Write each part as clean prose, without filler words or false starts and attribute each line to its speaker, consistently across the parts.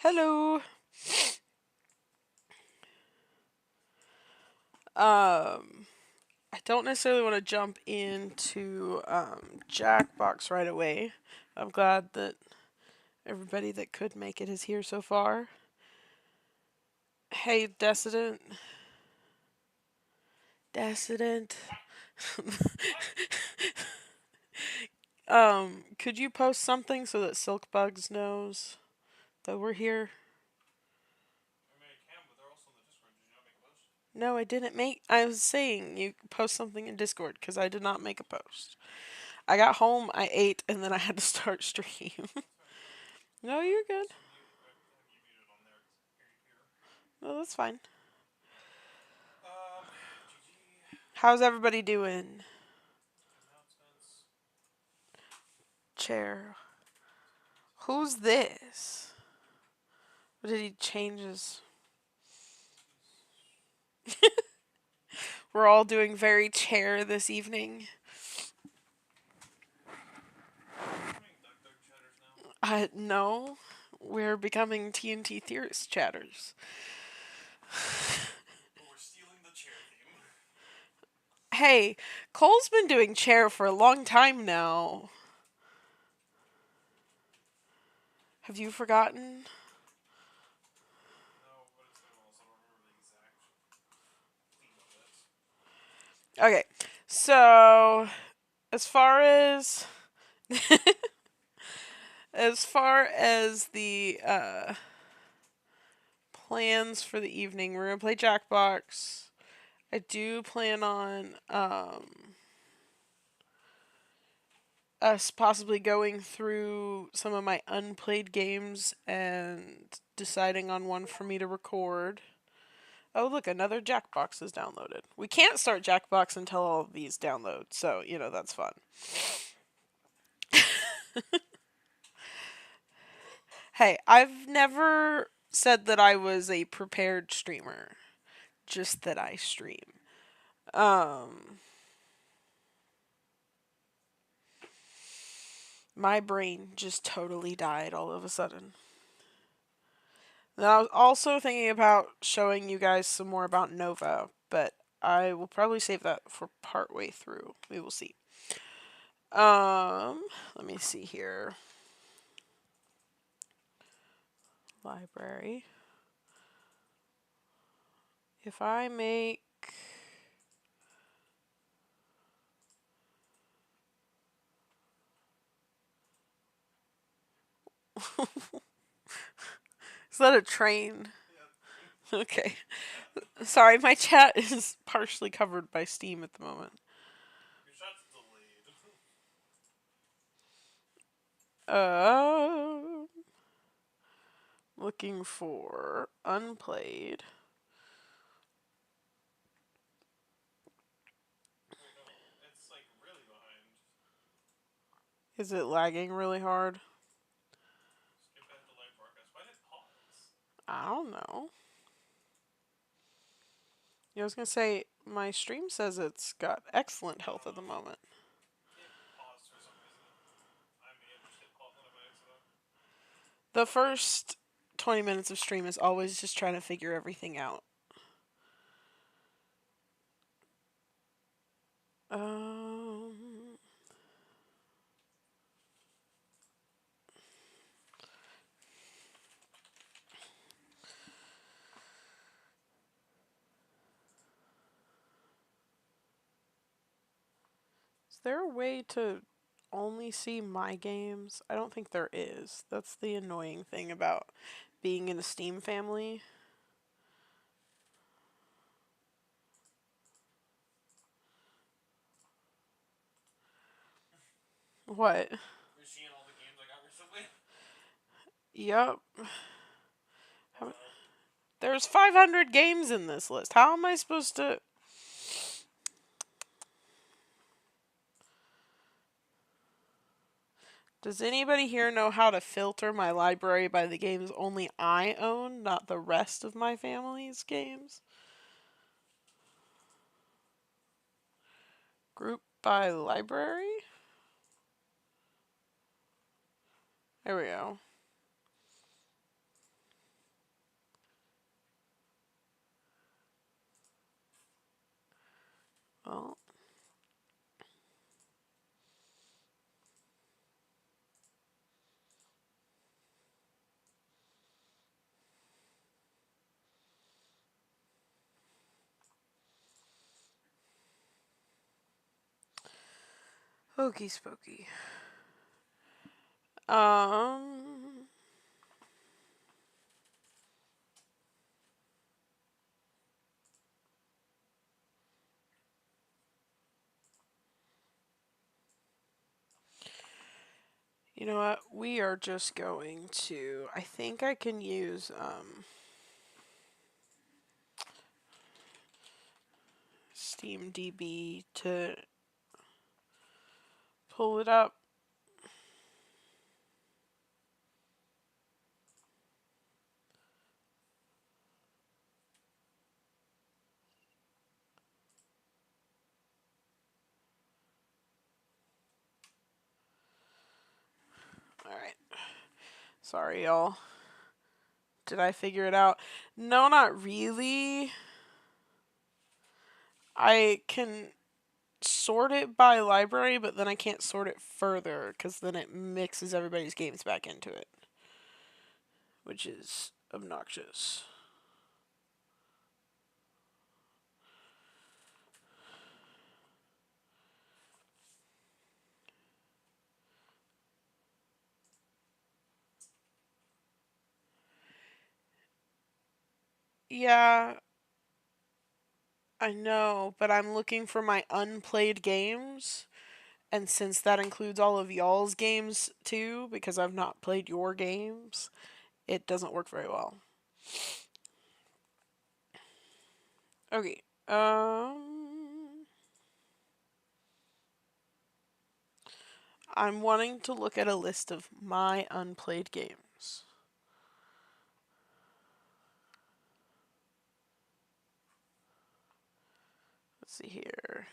Speaker 1: Hello. Um, I don't necessarily want to jump into Jackbox right away. I'm glad that everybody that could make it is here so far. Hey, Decadent. Decadent. Could you post something so that Silkbugs knows that we're here? No, I didn't make. I was saying you post something in Discord because I did not make a post. I got home, I ate, and then I had to start stream. No, you're good. No, that's fine. How's everybody doing? Chair. Who's this? What did he change his? We're all doing very chair this evening. No. We're becoming TNT Theorist chatters. Hey, Cole's been doing chair for a long time now. Have you forgotten? Okay, so as far as as far as the plans for the evening, we're gonna play Jackbox. I do plan on us possibly going through some of my unplayed games and deciding on one for me to record. Oh, look, another Jackbox is downloaded. We can't start Jackbox until all of these download, so, that's fun. Hey, I've never said that I was a prepared streamer, just that I stream. Um, my brain just totally died all of a sudden. And I was also thinking about showing you guys some more about Nova, but I will probably save that for part way through. We will see. Let me see here. Library. If I make Is that a train? Okay. Sorry, my chat is partially covered by Steam at the moment. Uh, Looking for unplayed. Is it lagging really hard? I don't know. I was gonna say my stream says it's got excellent health at the moment. The first 20 minutes of stream is always just trying to figure everything out. Um, is there a way to only see my games? I don't think there is. That's the annoying thing about being in a Steam family. What? Yep. There's 500 games in this list. How am I supposed to? Does anybody here know how to filter my library by the games only I own, not the rest of my family's games? Group by library? There we go. Well, hokey spokey. Um, you know what? We are just going to. I think I can use Steam DB to pull it up. All right. Sorry, y'all. Did I figure it out? No, not really. I can sort it by library, but then I can't sort it further because then it mixes everybody's games back into it, which is obnoxious. Yeah, I know, but I'm looking for my unplayed games, and since that includes all of y'all's games too, because I've not played your games, it doesn't work very well. Okay. I'm wanting to look at a list of my unplayed games. Let's see here.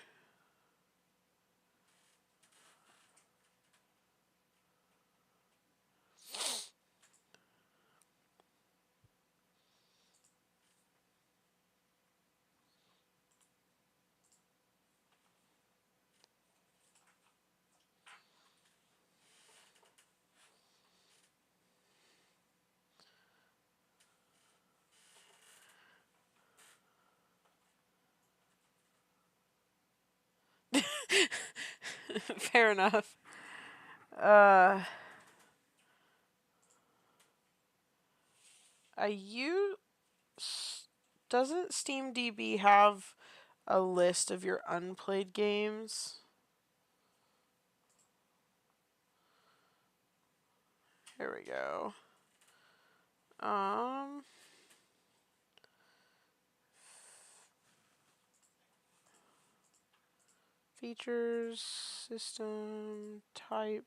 Speaker 1: Fair enough. Uh, I use. Doesn't SteamDB have a list of your unplayed games? Here we go. Um, features, system, type.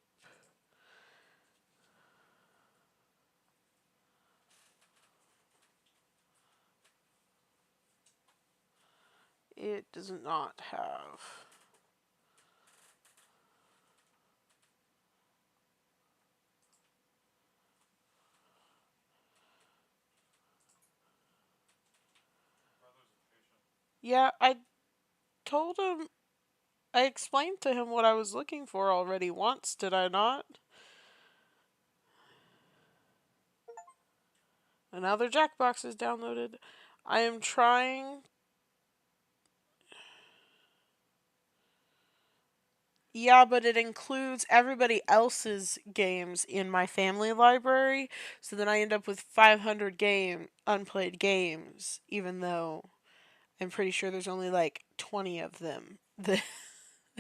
Speaker 1: It does not have. Yeah, I told him. I explained to him what I was looking for already once, did I not? Another Jackbox is downloaded. I am trying. Yeah, but it includes everybody else's games in my family library, so then I end up with 500 unplayed games, even though I'm pretty sure there's only like 20 of them that,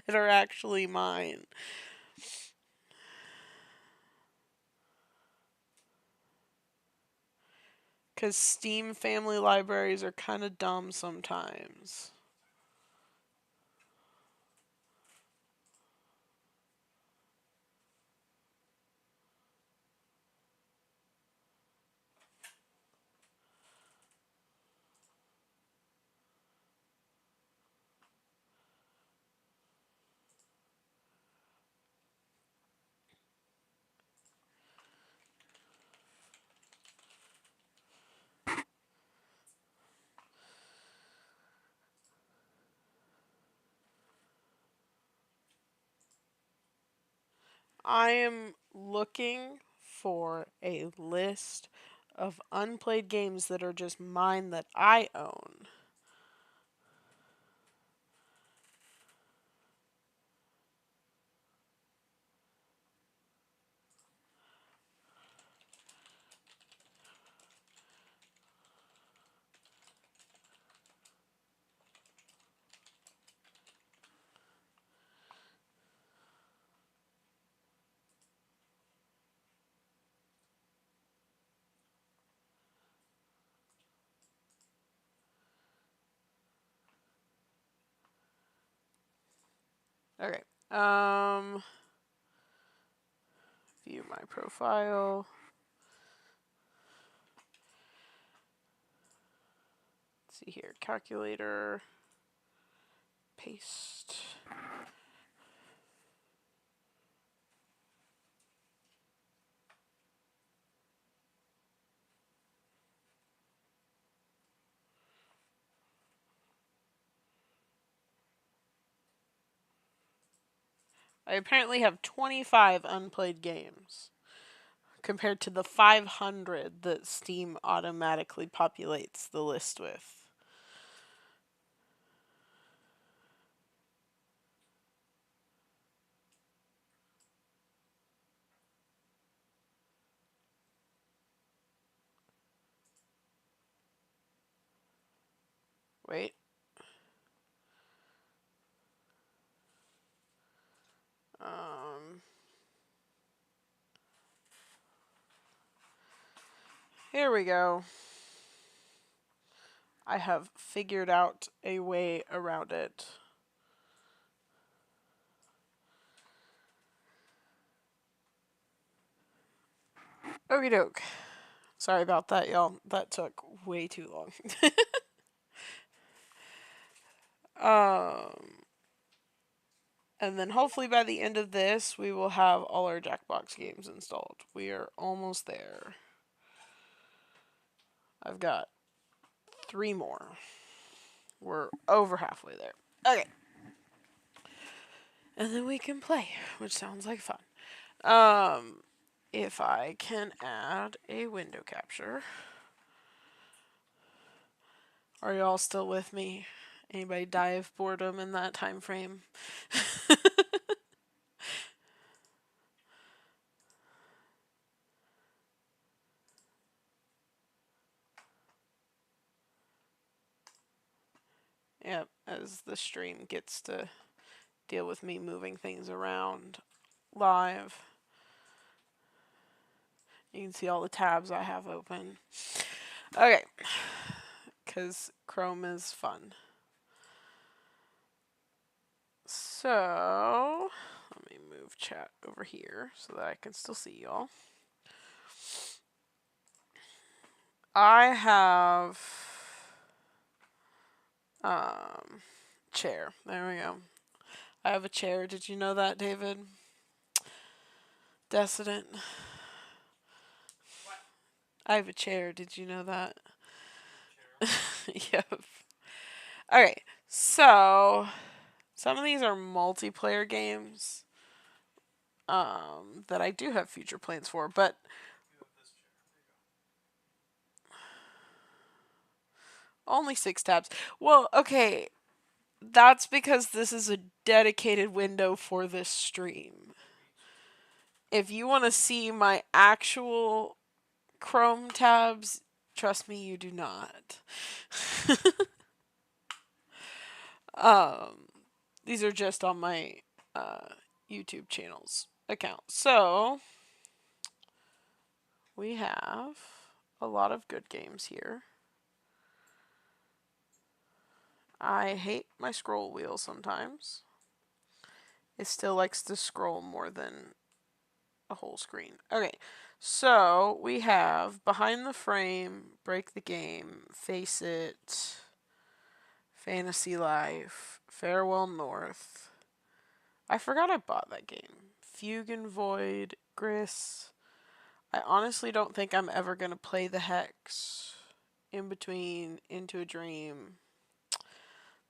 Speaker 1: that are actually mine. Because Steam family libraries are kind of dumb sometimes. I am looking for a list of unplayed games that are just mine that I own. Okay. View my profile. Let's see here. Calculator. Paste. I apparently have 25 unplayed games compared to the 500 that Steam automatically populates the list with. Wait. Here we go. I have figured out a way around it. Okie doke. Sorry about that, y'all. That took way too long. And then hopefully by the end of this, we will have all our Jackbox games installed. We are almost there. I've got 3 more. We're over halfway there. Okay. And then we can play, which sounds like fun. If I can add a window capture. Are y'all still with me? Anybody die of boredom in that time frame? Yep, as the stream gets to deal with me moving things around live. You can see all the tabs I have open. Okay, because Chrome is fun. So, let me move chat over here so that I can still see y'all. I have chair. There we go. I have a chair. Did you know that, David? Decedent. What? I have a chair. Did you know that? Yep. Okay, so some of these are multiplayer games that I do have future plans for, but only 6 tabs. Well, okay, that's because this is a dedicated window for this stream. If you want to see my actual Chrome tabs, trust me, you do not. These are just on my YouTube channel's account. So, we have a lot of good games here. I hate my scroll wheel sometimes. It still likes to scroll more than a whole screen. Okay, so we have Behind the Frame, Break the Game, Face It, Fantasy Life, Farewell North. I forgot I bought that game. Fugue and Void, Gris. I honestly don't think I'm ever going to play the Hex. In Between, Into a Dream,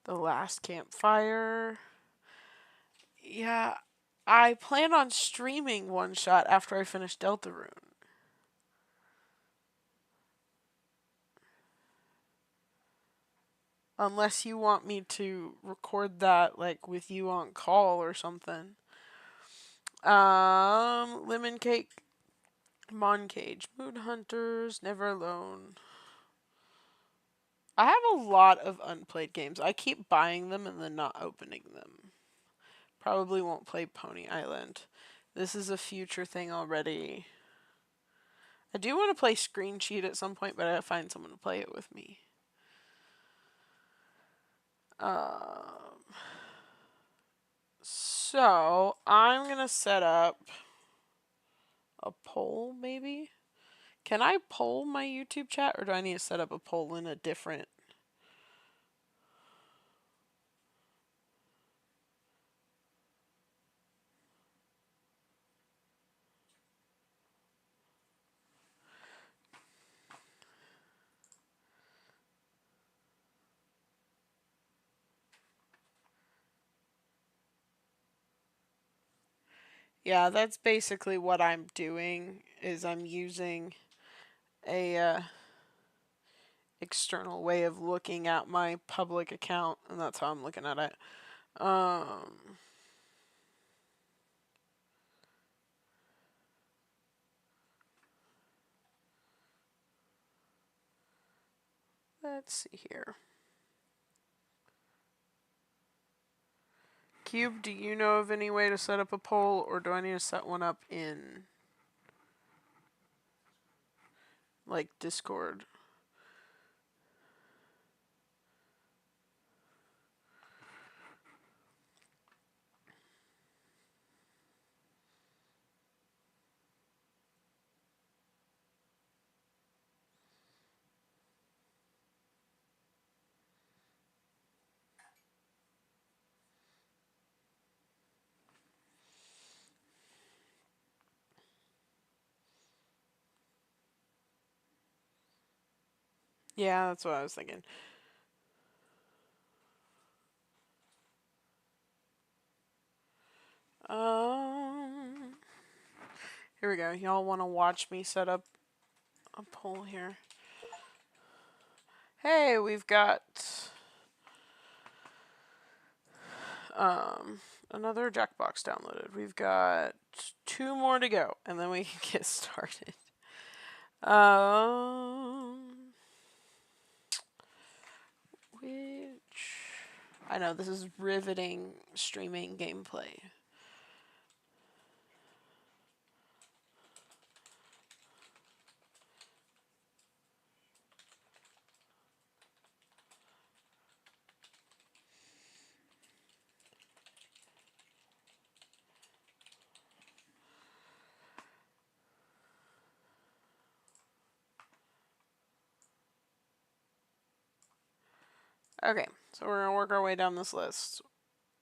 Speaker 1: The Last Campfire. Yeah, I plan on streaming One Shot after I finish Deltarune. Unless you want me to record that, like, with you on call or something. Lemon Cake, Moncage, Moon Hunters, Never Alone. I have a lot of unplayed games. I keep buying them and then not opening them. Probably won't play Pony Island. This is a future thing already. I do want to play Screen Cheat at some point, but I gotta find someone to play it with me. So I'm gonna set up a poll, maybe. Can I poll my YouTube chat, or do I need to set up a poll in a different? Yeah, that's basically what I'm doing. Is I'm using a external way of looking at my public account, and that's how I'm looking at it. Let's see here. Cube, do you know of any way to set up a poll, or do I need to set one up in, like, Discord? Yeah, that's what I was thinking. Here we go. Y'all want to watch me set up a poll here? Hey, we've got another Jackbox downloaded. We've got 2 more to go, and then we can get started. Which I know this is riveting streaming gameplay. Okay, so we're gonna work our way down this list,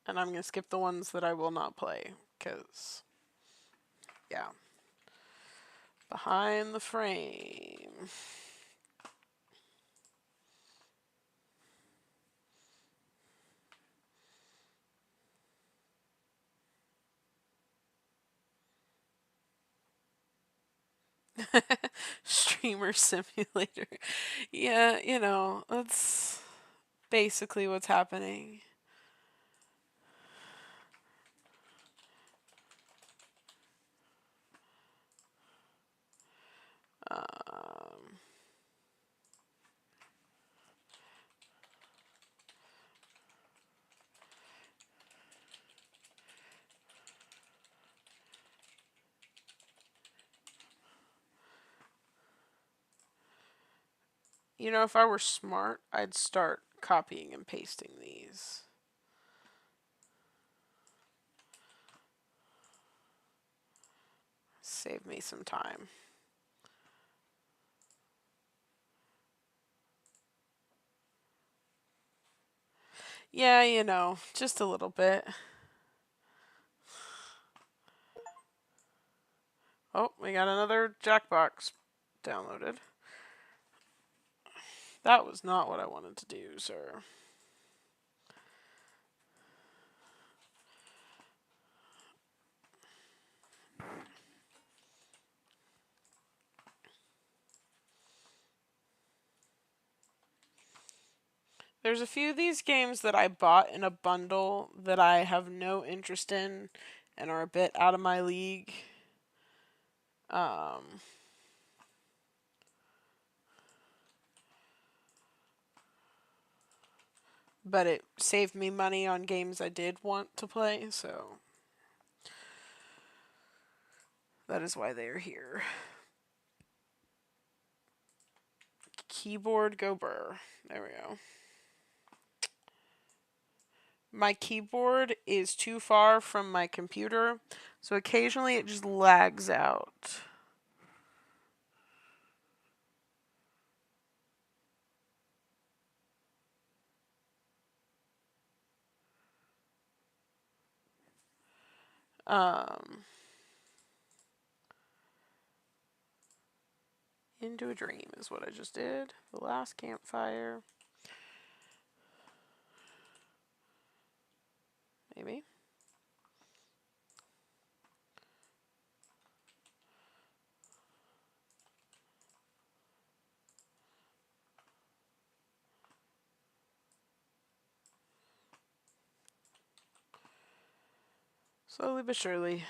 Speaker 1: and I'm gonna skip the ones that I will not play, cause yeah, behind the frame. Streamer simulator. Yeah, you know, that's basically what's happening. You know, if I were smart, I'd start copying and pasting these. Save me some time. Yeah, you know, just a little bit. Oh, we got another Jackbox downloaded. That was not what I wanted to do, sir. There's a few of these games that I bought in a bundle that I have no interest in and are a bit out of my league. Um, but it saved me money on games I did want to play, so that is why they are here. Keyboard go burr. There we go. My keyboard is too far from my computer, so occasionally it just lags out. Into a dream is what I just did. The last campfire. Maybe. Slowly but surely.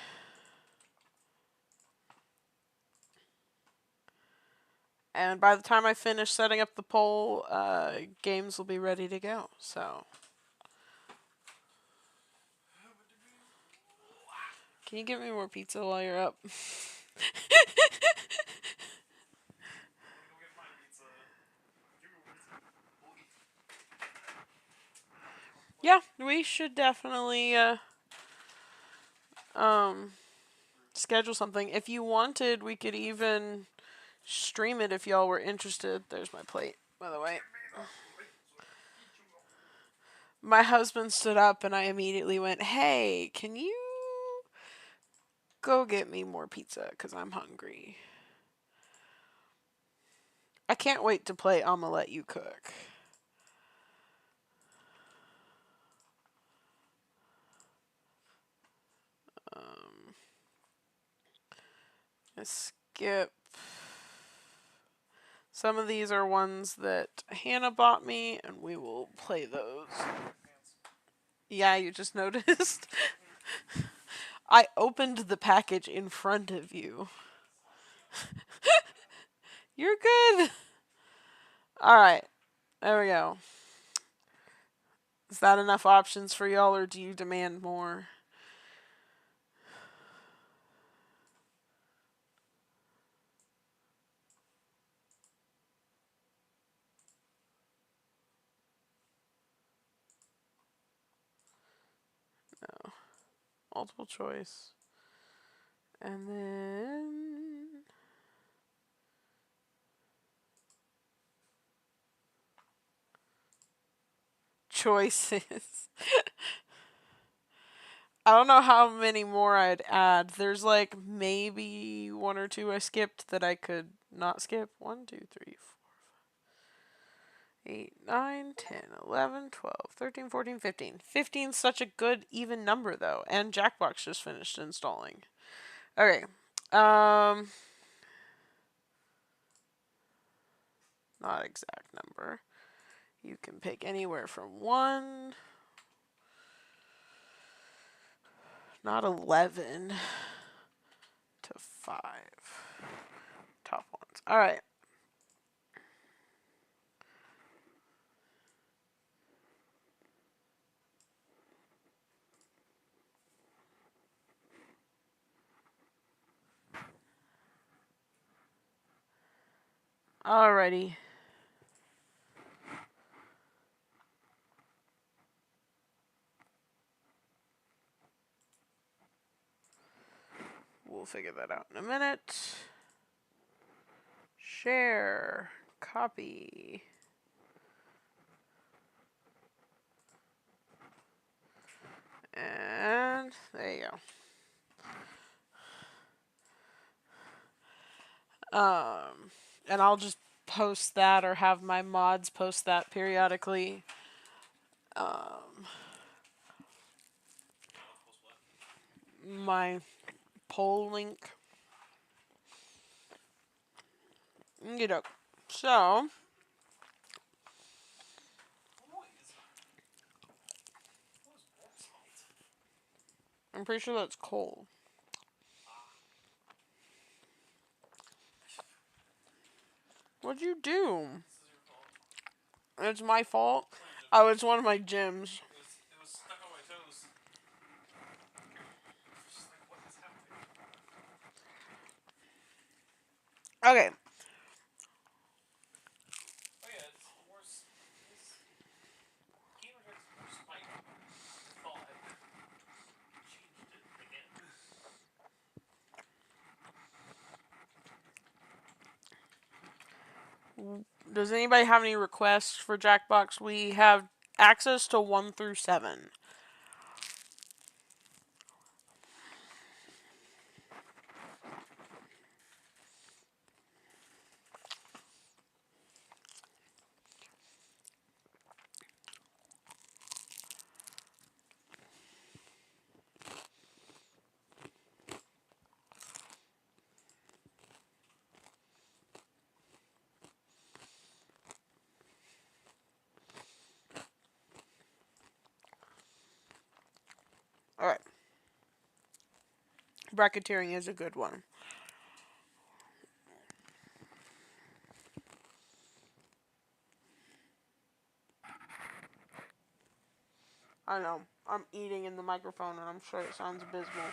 Speaker 1: And by the time I finish setting up the poll, games will be ready to go. So, can you get me more pizza while you're up? Yeah, we should definitely schedule something. If you wanted, we could even stream it if y'all were interested. There's my plate, by the way. My husband stood up and I immediately went, "Hey, can you go get me more pizza? Because I'm hungry." I can't wait to play I'ma Let You Cook. Skip. Some of these are ones that Hannah bought me, and we will play those. Yeah, you just noticed. I opened the package in front of you. You're good. Alright, there we go. Is that enough options for y'all, or do you demand more? No. Multiple choice. And then choices. I don't know how many more I'd add. There's like maybe one or two I skipped that I could not skip. 1, 2, 3, 4, 8, 9, 10, 11, 12, 13, 14, 15. 15's such a good even number though. And Jackbox just finished installing. Okay. Not exact number. You can pick anywhere from 1. Not 11 to 5. Top ones. Alright. Alrighty. We'll figure that out in a minute. Share. Copy. And there you go. And I'll just post that or have my mods post that periodically. My poll link. So, I'm pretty sure that's coal. What'd you do? It's my fault? Oh, it's one of my gems.
Speaker 2: It was stuck on my toes. Just like, what is happening?
Speaker 1: Okay.
Speaker 2: Oh yeah, it's more. This game has more spike. I thought changed it again.
Speaker 1: Does anybody have any requests for Jackbox? We have access to 1 through 7. Alright. Bracketeering is a good one. I know. I'm eating in the microphone and I'm sure it sounds abysmal.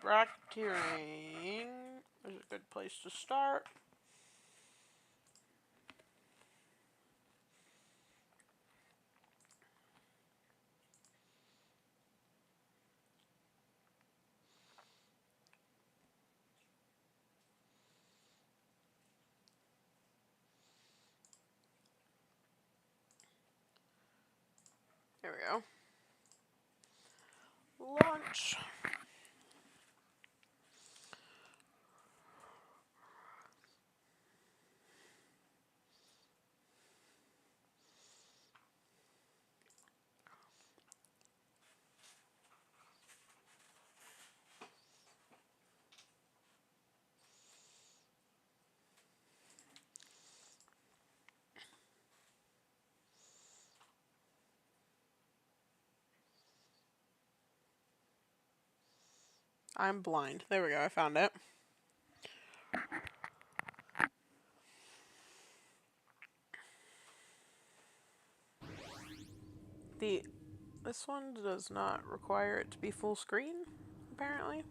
Speaker 1: Bracketeering is a good place to start. There we go. Launch. I'm blind. There we go. I found it. This one does not require it to be full screen, apparently.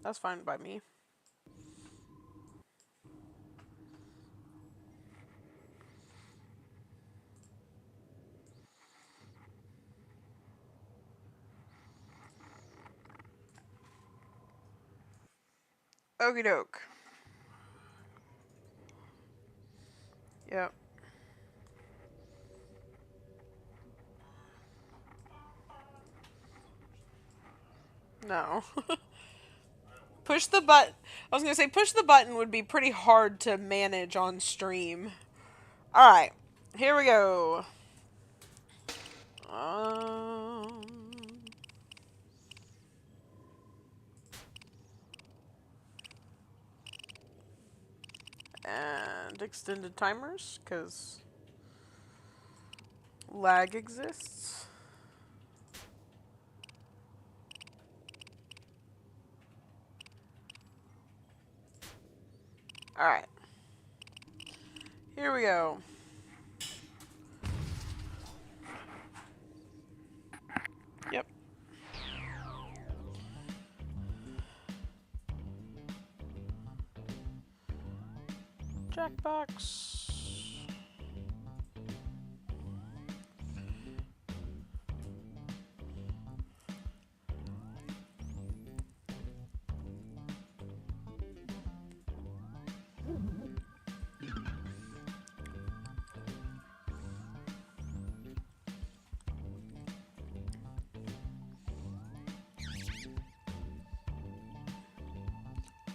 Speaker 1: That's fine by me. Okie doke. Yep. No. Push the button. I was going to say, push the button would be pretty hard to manage on stream. Alright. Here we go. And extended timers, because lag exists. Alright. Here we go. Yep. Jackbox.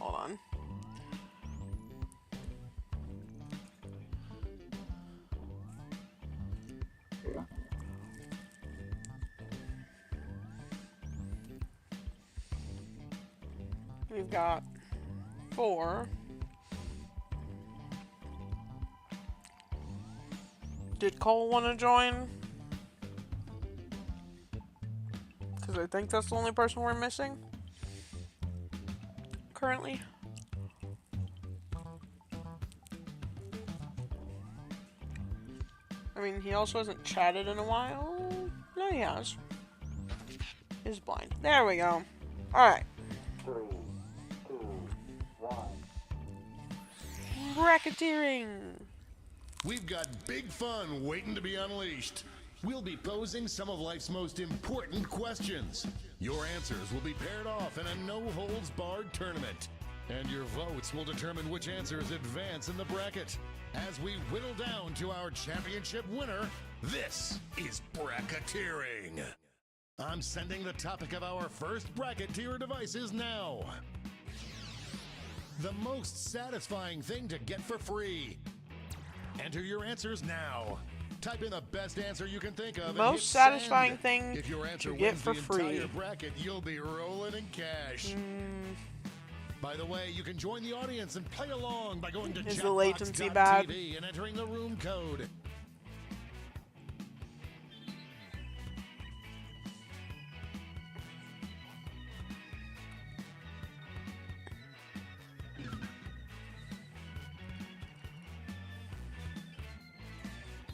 Speaker 1: Hold on. We've got 4. Did Cole want to join? Because I think that's the only person we're missing currently. I mean, he also hasn't chatted in a while. No, he has. He's blind. There we go. Alright.
Speaker 3: 3, 2, 1.
Speaker 1: Bracketeering.
Speaker 4: We've got big fun waiting to be unleashed. We'll be posing some of life's most important questions. Your answers will be paired off in a no-holds-barred tournament. And your votes will determine which answers advance in the bracket. As we whittle down to our championship winner, this is bracketeering. I'm sending the topic of our first bracketeer devices now. The most satisfying thing to get for free. Enter your answers now. Type in the best answer you can think of.
Speaker 1: Most satisfying
Speaker 4: send.
Speaker 1: thing
Speaker 4: If your answer
Speaker 1: to get
Speaker 4: wins
Speaker 1: for
Speaker 4: the
Speaker 1: free.
Speaker 4: entire bracket, you'll be rolling in cash. By the way, you can join the audience and play along by going to
Speaker 1: Is the latency bad?
Speaker 4: jackbox.tv and entering the room code.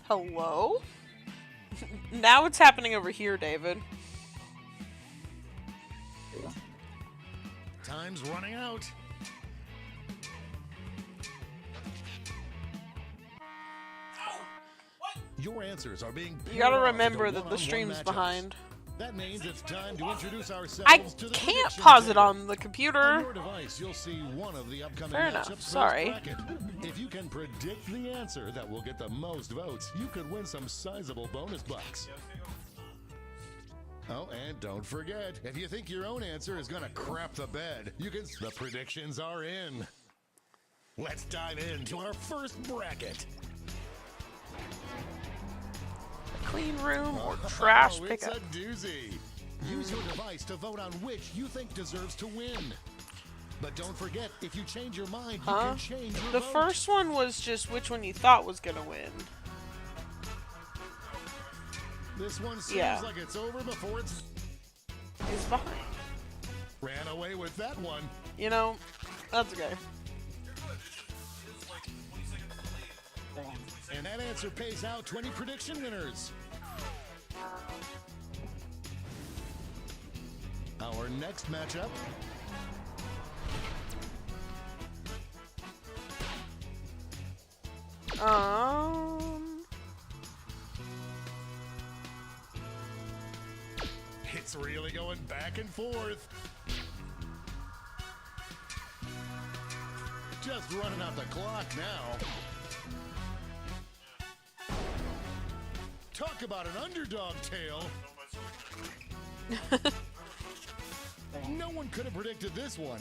Speaker 1: Hello? Now it's happening over here, David.
Speaker 4: Time's running out. Your answers are being
Speaker 1: You gotta
Speaker 4: paired off
Speaker 1: remember
Speaker 4: into
Speaker 1: that the
Speaker 4: one-on-one
Speaker 1: stream's
Speaker 4: matchups.
Speaker 1: behind.
Speaker 4: That means it's time to introduce ourselves
Speaker 1: I
Speaker 4: to the
Speaker 1: can't
Speaker 4: prediction
Speaker 1: pause it
Speaker 4: table.
Speaker 1: on the
Speaker 4: On
Speaker 1: computer.
Speaker 4: your device, you'll see one of the upcoming
Speaker 1: Fair enough,
Speaker 4: matchups for this
Speaker 1: sorry.
Speaker 4: bracket. If you can predict the answer that will get the most votes, you could win some sizable bonus bucks. Oh, and don't forget, if you think your own answer is gonna crap the bed, you can. The predictions are in. Let's dive into our first bracket.
Speaker 1: Clean room or trash
Speaker 4: Oh,
Speaker 1: pickup.
Speaker 4: it's a doozy. Use your device to vote on which you think deserves to win. But don't forget, if you change your mind, you
Speaker 1: Huh?
Speaker 4: can change your
Speaker 1: The
Speaker 4: vote.
Speaker 1: first one was just which one you thought was gonna win.
Speaker 4: This one seems
Speaker 1: Yeah.
Speaker 4: like it's over before it's
Speaker 1: He's behind.
Speaker 4: ran away with that one.
Speaker 1: You know, that's okay.
Speaker 4: And that answer pays out 20 prediction winners. Our next matchup. It's really going back and forth. Just running out the clock now. Talk about an underdog tale. No one could have predicted this one.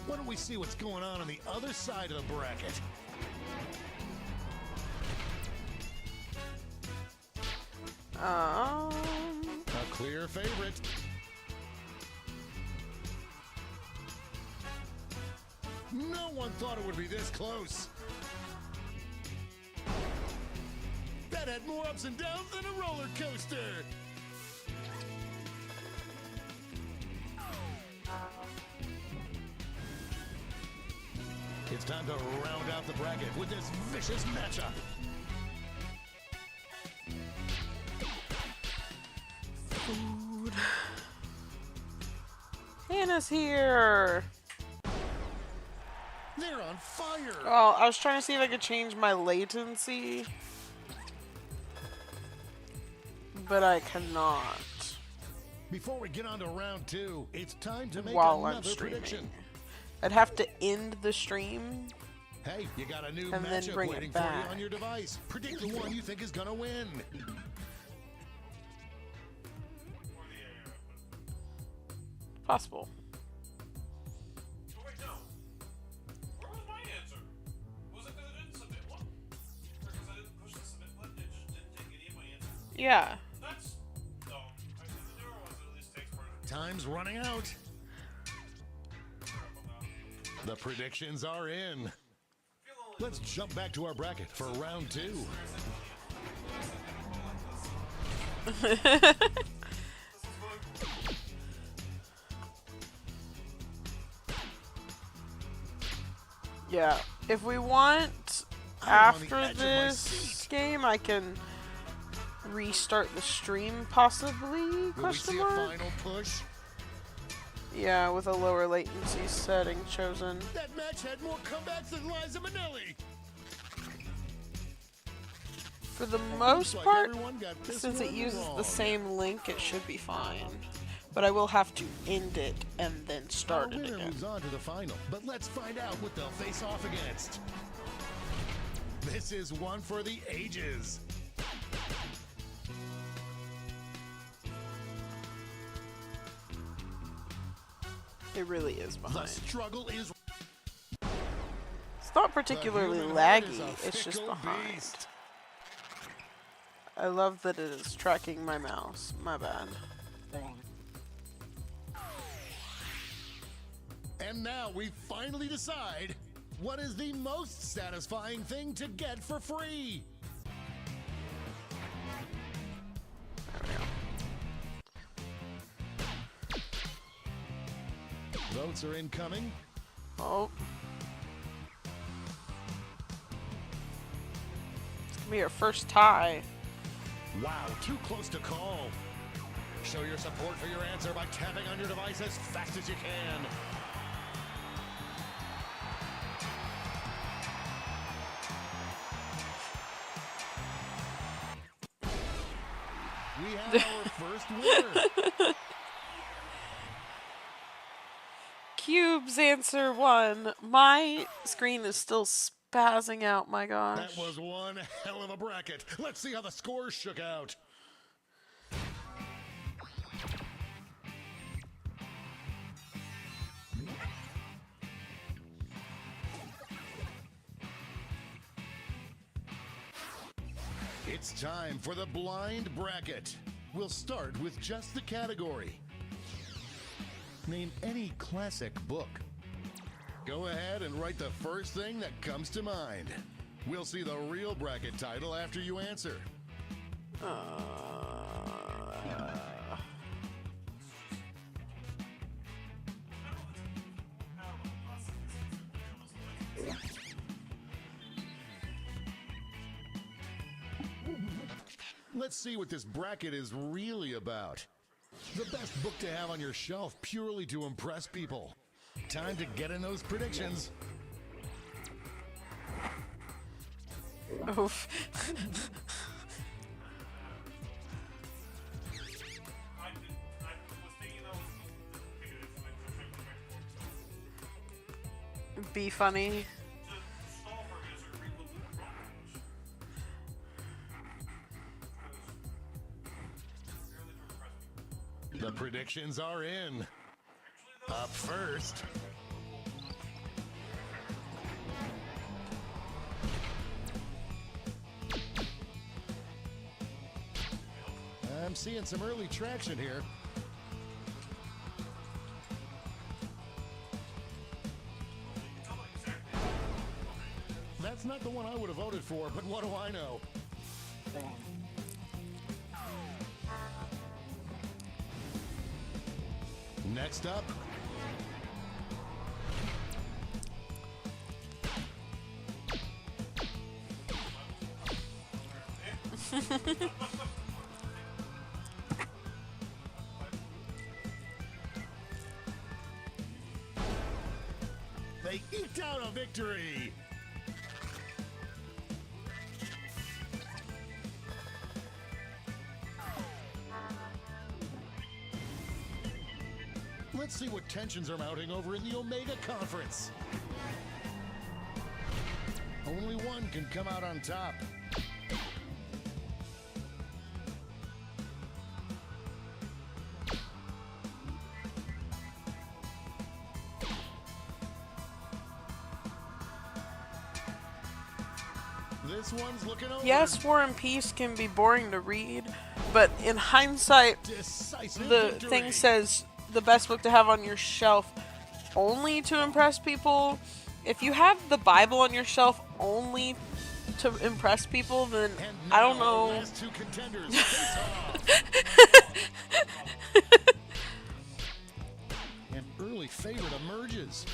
Speaker 4: Why don't we see what's going on the other side of the bracket? A clear favorite. No one thought it would be this close. That had more ups and downs than a roller coaster. It's time to round out the bracket with this vicious matchup.
Speaker 1: Food. Hannah's here.
Speaker 4: They're on fire.
Speaker 1: Oh, I was trying to see if I could change my latency, but I cannot
Speaker 4: Before we get on to round two, it's time to make
Speaker 1: while I'm
Speaker 4: another
Speaker 1: streaming.
Speaker 4: prediction.
Speaker 1: I'd have to end the stream.
Speaker 4: Hey, you got a new
Speaker 1: And then
Speaker 4: matchup
Speaker 1: bring it
Speaker 4: waiting for you
Speaker 1: back.
Speaker 4: on your device. Predict the one you think is gonna win.
Speaker 1: Possible.
Speaker 2: Oh, wait, no. Where was my answer? Was it that I didn't submit one? Or because I didn't push the submit button, it just didn't take any of my answers?
Speaker 1: Yeah.
Speaker 2: That's dumb. I think the newer ones at least takes part of it.
Speaker 4: Time's running out. The predictions are in.
Speaker 2: I feel
Speaker 4: Let's jump back to our bracket for round 2.
Speaker 1: Yeah, if we want after this game, I can restart the stream possibly?
Speaker 4: Will we
Speaker 1: Question
Speaker 4: see a
Speaker 1: mark?
Speaker 4: final push?
Speaker 1: Yeah, with a lower latency setting chosen.
Speaker 4: That match had more comebacks than Liza Minnelli.
Speaker 1: For the
Speaker 4: Looks
Speaker 1: most
Speaker 4: like
Speaker 1: part,
Speaker 4: everyone got this
Speaker 1: since it
Speaker 4: one
Speaker 1: uses
Speaker 4: wrong.
Speaker 1: the same link, it should be fine. But I will have to end it and then
Speaker 4: Our
Speaker 1: start it
Speaker 4: winner
Speaker 1: again.
Speaker 4: moves on to the final, but let's find out what they'll face off against. This is one for the ages.
Speaker 1: It really is
Speaker 4: The
Speaker 1: behind.
Speaker 4: struggle is
Speaker 1: It's not particularly
Speaker 4: The human heart is
Speaker 1: laggy,
Speaker 4: a
Speaker 1: it's just
Speaker 4: fickle
Speaker 1: behind.
Speaker 4: beast.
Speaker 1: I love that it is tracking my mouse. My bad.
Speaker 4: And now we finally decide what is the most satisfying thing to get for free. Votes are incoming.
Speaker 1: Oh. It's gonna be our first tie.
Speaker 4: Wow, too close to call. Show your support for your answer by tapping on your device as fast as you can. We have our first winner.
Speaker 1: Cube's answer 1. My screen is still spazzing out, my gosh.
Speaker 4: That was one hell of a bracket. Let's see how the scores shook out. It's time for the blind bracket. We'll start with just the category. Name any classic book. Go ahead and write the first thing that comes to mind. We'll see the real bracket title after you answer. Let's see what this bracket is really about. The best book to have on your shelf purely to impress people. Time to get in those predictions.
Speaker 1: Oof.
Speaker 2: I was thinking that was negative.
Speaker 1: Be funny.
Speaker 2: Just stall for a minute so I can read what the wrong page.
Speaker 4: The predictions are in. Up first. I'm seeing some early traction here. That's not the one I would have voted for, but what do I know? Next up. They eked out a victory. Let's see what tensions are mounting over in the Omega Conference. Only one can come out on top. This one's looking over.
Speaker 1: Yes, War and Peace can be boring to read, but in hindsight,
Speaker 4: Decisive
Speaker 1: the
Speaker 4: victory.
Speaker 1: thing says the best book to have on your shelf only to impress people. If you have the Bible on your shelf only to impress people, then
Speaker 4: And
Speaker 1: I don't
Speaker 4: now our
Speaker 1: know.
Speaker 4: last two contenders face off. An early favorite emerges.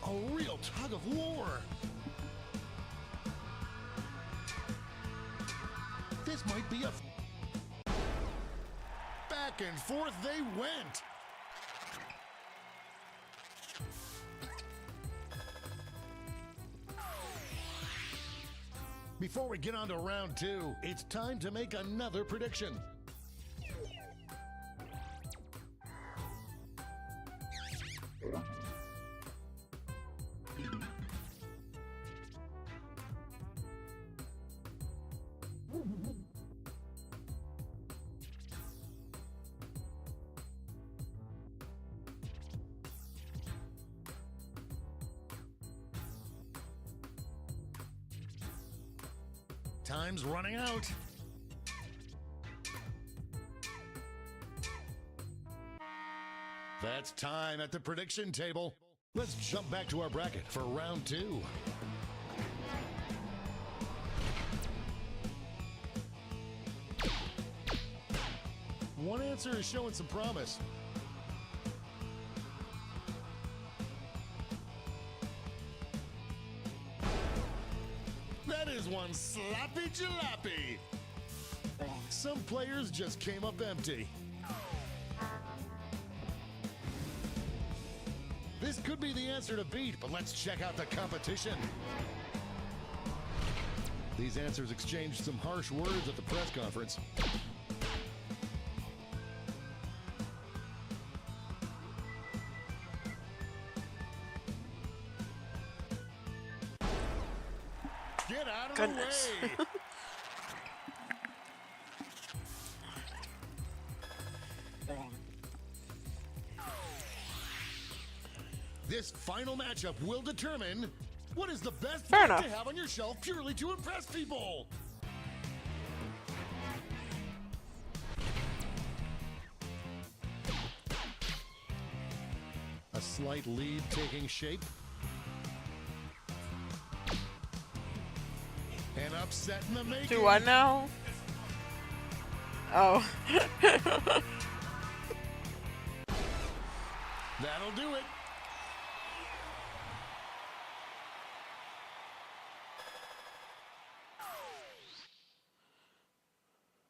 Speaker 4: A real tug of war. This might be a... Back and forth they went. Before we get on to round two, it's time to make another prediction. Time's running out. That's time at the prediction table. Let's jump back to our bracket for round two. One answer is showing some promise. That is one sloppy jalopy. Some players just came up empty. This could be the answer to beat, but let's check out the competition. These answers exchanged some harsh words at the press conference. Get out of
Speaker 1: Goodness.
Speaker 4: the way! This final matchup will determine what is the best
Speaker 1: Fair
Speaker 4: gift
Speaker 1: enough.
Speaker 4: to have on your shelf purely to impress people. A slight lead taking shape. An upset in the making.
Speaker 1: Do I know? Oh.
Speaker 4: That'll do it.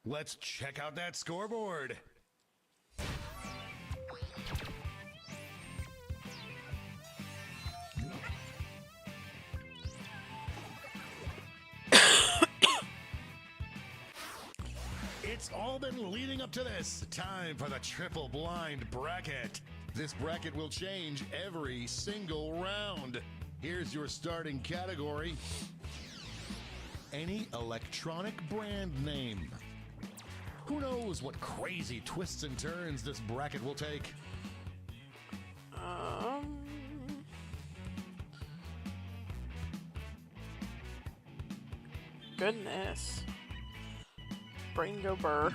Speaker 4: Let's check out that scoreboard. It's all been leading up to this. Time for the triple blind bracket. This bracket will change every single round. Here's your starting category. Any electronic brand name. Who knows what crazy twists and turns this bracket will take?
Speaker 1: Goodness. Brain go burr.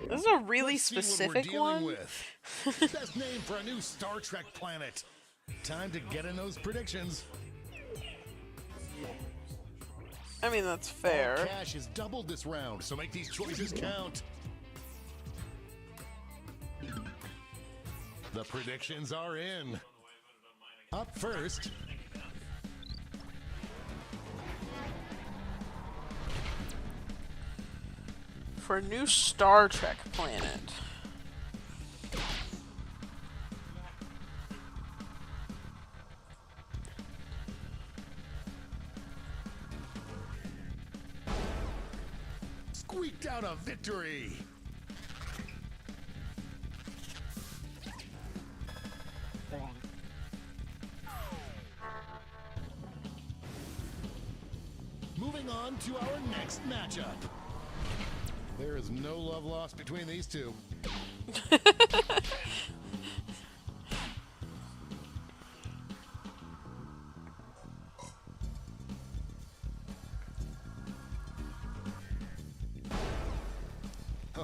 Speaker 1: This is a really
Speaker 4: Let's see what we're
Speaker 1: specific
Speaker 4: dealing
Speaker 1: one.
Speaker 4: with. Best name for a new Star Trek planet. Time to get in those predictions.
Speaker 1: I mean, that's fair.
Speaker 4: Cash is doubled this round, so make these choices count. The predictions are in. Up first,
Speaker 1: For a new Star Trek planet.
Speaker 4: squeaked out a victory. Moving on to our next matchup. There is no love lost between these two.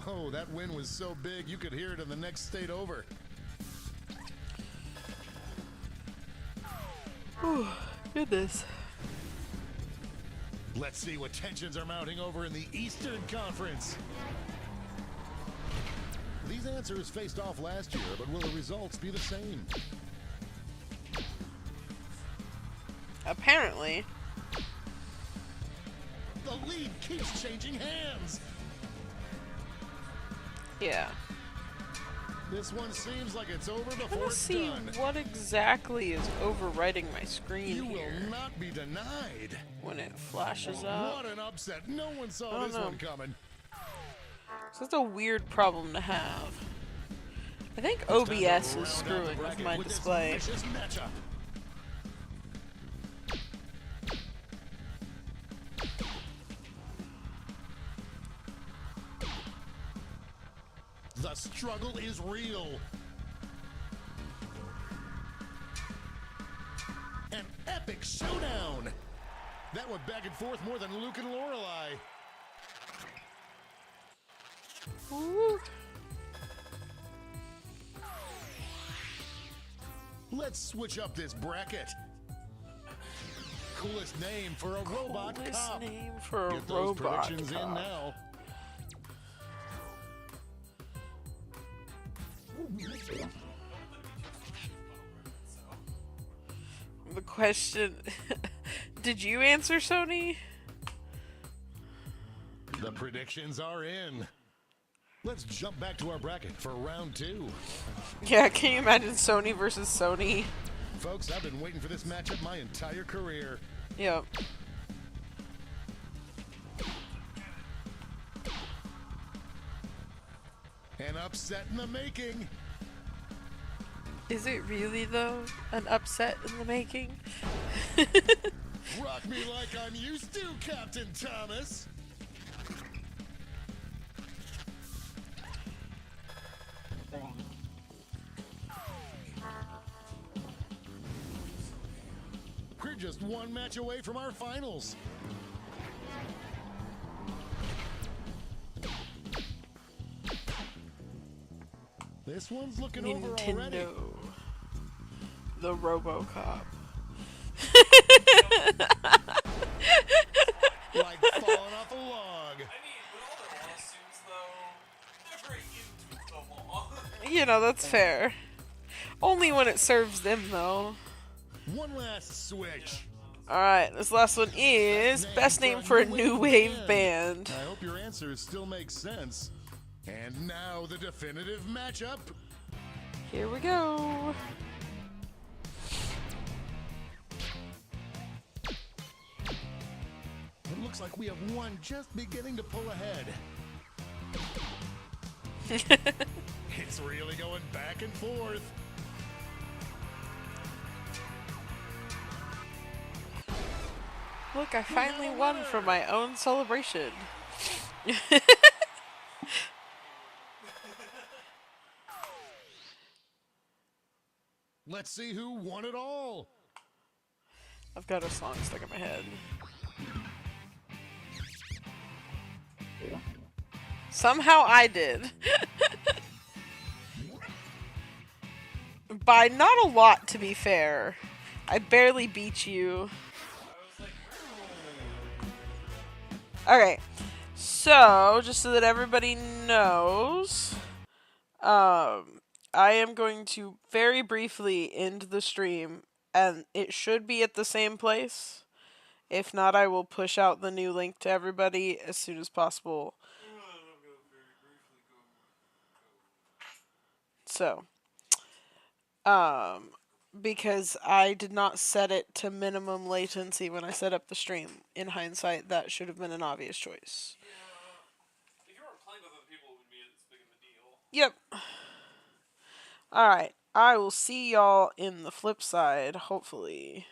Speaker 4: Oh, that win was so big you could hear it in the next state over.
Speaker 1: Whew, goodness.
Speaker 4: Let's see what tensions are mounting over in the Eastern Conference. These answers faced off last year, but will the results be the same?
Speaker 1: Apparently.
Speaker 4: The lead keeps changing hands.
Speaker 1: Yeah.
Speaker 4: This one seems like it's over before
Speaker 1: Let's
Speaker 4: it's
Speaker 1: see
Speaker 4: done.
Speaker 1: what exactly is overwriting my screen
Speaker 4: You
Speaker 1: here
Speaker 4: will not be denied.
Speaker 1: when it flashes up.
Speaker 4: What an upset. No one
Speaker 1: I
Speaker 4: saw
Speaker 1: don't
Speaker 4: this
Speaker 1: know.
Speaker 4: one coming.
Speaker 1: So that's a weird problem to have. I think
Speaker 4: It's time to
Speaker 1: OBS is
Speaker 4: round out the
Speaker 1: screwing with
Speaker 4: bracket
Speaker 1: my
Speaker 4: with this
Speaker 1: display.
Speaker 4: vicious matchup. The struggle is real. An epic showdown. That went back and forth more than Luke and Lorelei.
Speaker 1: Woo.
Speaker 4: Let's switch up this bracket. Coolest name for a robot
Speaker 1: Coolest
Speaker 4: cop.
Speaker 1: name for a
Speaker 4: Get those
Speaker 1: robot
Speaker 4: predictions in
Speaker 1: cop.
Speaker 4: now.
Speaker 1: The question, did you answer, Sony?
Speaker 4: The predictions are in. Let's jump back to our bracket for round 2.
Speaker 1: Yeah, can you imagine Sony versus Sony?
Speaker 4: Folks, I've been waiting for this matchup my entire career.
Speaker 1: Yep.
Speaker 4: An upset in the making.
Speaker 1: Is it really, though, an upset in the making?
Speaker 4: Rock me like I'm used to, Captain Thomas. We're just one match away from our finals. This one's looking over already.
Speaker 1: Nintendo. The RoboCop.
Speaker 4: Like falling off a log.
Speaker 2: I mean, with all the lawsuits, though, they're very into the law.
Speaker 1: You know, that's fair. Only when it serves them, though.
Speaker 4: One last switch.
Speaker 1: Alright, this last one is best name for a new wave band.
Speaker 4: I hope your answers still make sense. And now the definitive matchup.
Speaker 1: Here we go.
Speaker 4: It looks like we have one just beginning to pull ahead. It's really going back and forth.
Speaker 1: Look, I finally won for my own celebration.
Speaker 4: Let's see who won it all.
Speaker 1: I've got a song stuck in my head. Somehow I did. By not a lot, to be fair. I barely beat you. Okay, so just so that everybody knows, I am going to very briefly end the stream, and it should be at the same place. If not, I will push out the new link to everybody as soon as possible. So, because I did not set it to minimum latency when I set up the stream. In hindsight, that should have been an obvious choice.
Speaker 2: Yeah. If you weren't playing with other people, it would be as big of a deal.
Speaker 1: Yep. Alright, I will see y'all in the flip side, hopefully.